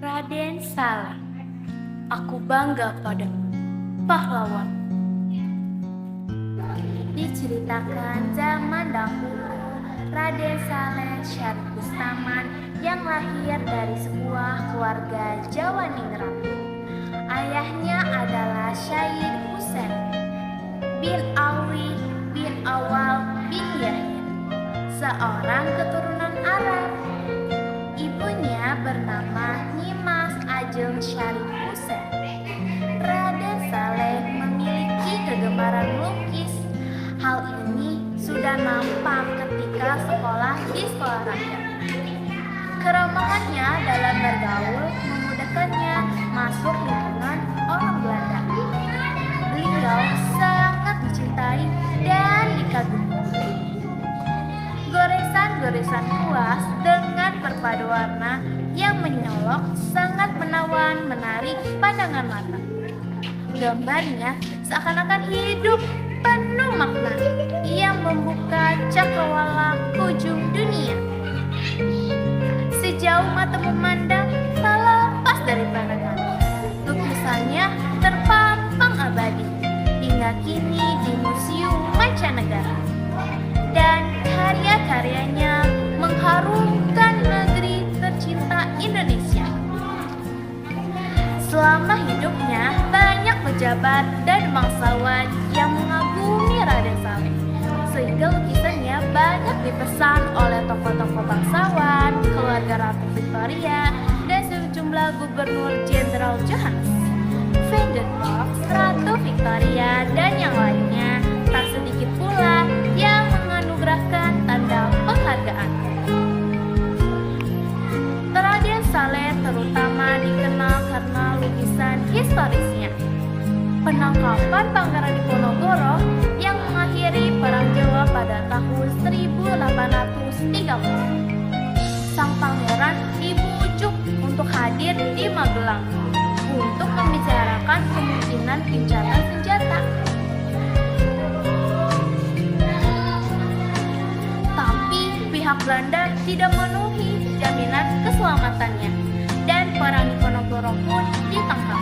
Raden Saleh, aku bangga padamu, pahlawan. Diceritakan zaman dahulu, Raden Saleh Syarif Bustaman yang lahir dari sebuah keluarga Jawa Ningrat. Ayahnya adalah Syahid Husain bin Alwi bin Awal bin Yahya, seorang keturunan Arab. Ibunya bernama Nyimas Ajeng Syarif Husain. Raden Saleh memiliki kegemaran melukis. Hal ini sudah nampak ketika sekolah di sekolah rakyat. Keramahannya dalam bergaul memudahkannya masuk lingkungan orang Belanda. Beliau sangat dicintai dan dikagumi. Goresan-goresan kuas dengan berpadu warna yang menyolok sangat menawan menarik pandangan mata. Gambarnya seakan-akan hidup penuh makna yang membuka cakrawala ke ujung dunia. Sejauh mata memandang tak lepas dari pandangan. Lukisannya terpampang abadi hingga kini di Museum Mancanegara. Dan karya-karyanya mengharumkan negeri tercinta Indonesia. Selama hidupnya, banyak pejabat dan bangsawan yang mengagumi Raden Saleh, sehingga lukisannya banyak dipesan oleh tokoh-tokoh bangsawan, keluarga Ratu Victoria, dan sejumlah gubernur Jenderal Johannes, Van der Valk, Ratu Victoria, dan yang lainnya. Tak sedikit pula yang menganugerahkan tanda penghargaan. Raden Saleh terutama dikenal karena lukisan historisnya. Penangkapan Pangeran Diponegoro yang mengakhiri Perang Jawa pada tahun 1830. Sang pangeran dibujuk untuk hadir di Magelang untuk membicarakan kemungkinan gencatan senjata. Tapi pihak Belanda tidak memenuhi jaminan keselamatannya dan Perang Diponegoro pun ditangkap.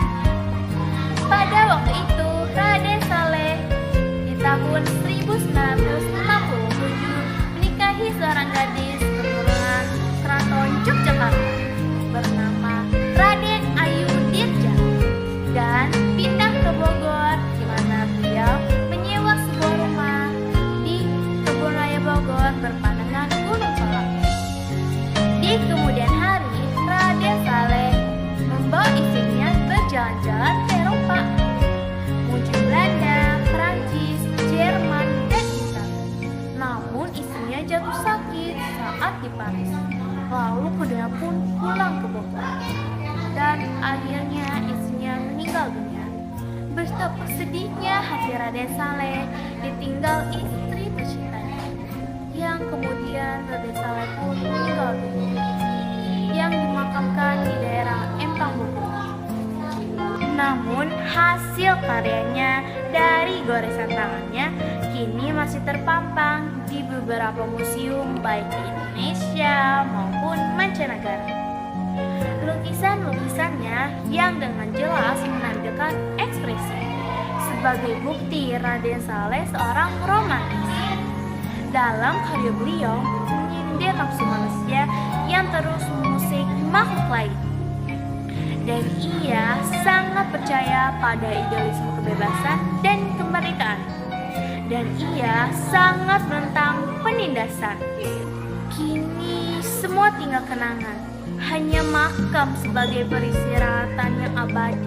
Pada waktu itu, Raden Saleh di tahun 1967 menikahi seorang gadis keturunan Keraton Yogyakarta bernama Raden Ayu Dirja dan pindah ke Bogor, di mana beliau menyewa sebuah rumah di Kebun Raya Bogor berpandangan Gunung Salak. Di kemudian hari, Raden Saleh membawa istrinya berjalan-jalan ke Eropa, menuju Belanda, Prancis, Jerman, dan Italia. Namun istrinya jatuh sakit saat di Paris. Lalu keduanya pun pulang ke Bogor, dan akhirnya istrinya meninggal dunia. Betapa sedihnya hati Raden Saleh ditinggal istri tercintanya, yang kemudian Raden Saleh pun meninggal dunia, yang dimakamkan di daerah Empang Bogor. Namun hasil karyanya dari goresan tangannya kini masih terpampang di beberapa museum baik di Indonesia maupun mancanegara. Lukisan-lukisannya yang dengan jelas menandakan ekspresi sebagai bukti Raden Saleh seorang romantis. Dalam karya beliau menyindir nafsu manusia yang terus mengusik makhluk lain. Dan ia sangat percaya pada idealisme kebebasan dan kemerdekaan. Dan ia sangat menentang penindasan. Kini semua tinggal kenangan, hanya makam sebagai peristirahatan yang abadi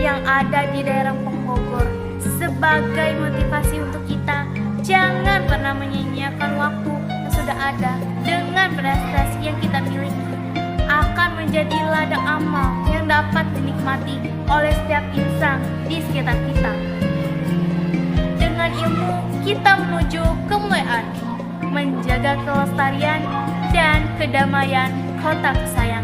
yang ada di daerah Bogor sebagai motivasi untuk kita jangan pernah menyia-nyiakan waktu yang sudah ada dengan prestasi yang kita miliki akan menjadi ladang amal yang dapat dinikmati oleh setiap insan di sekitar kita. Dengan ilmu kita menuju kemuliaan, menjaga kelestarian dan kedamaian kota kesayangan.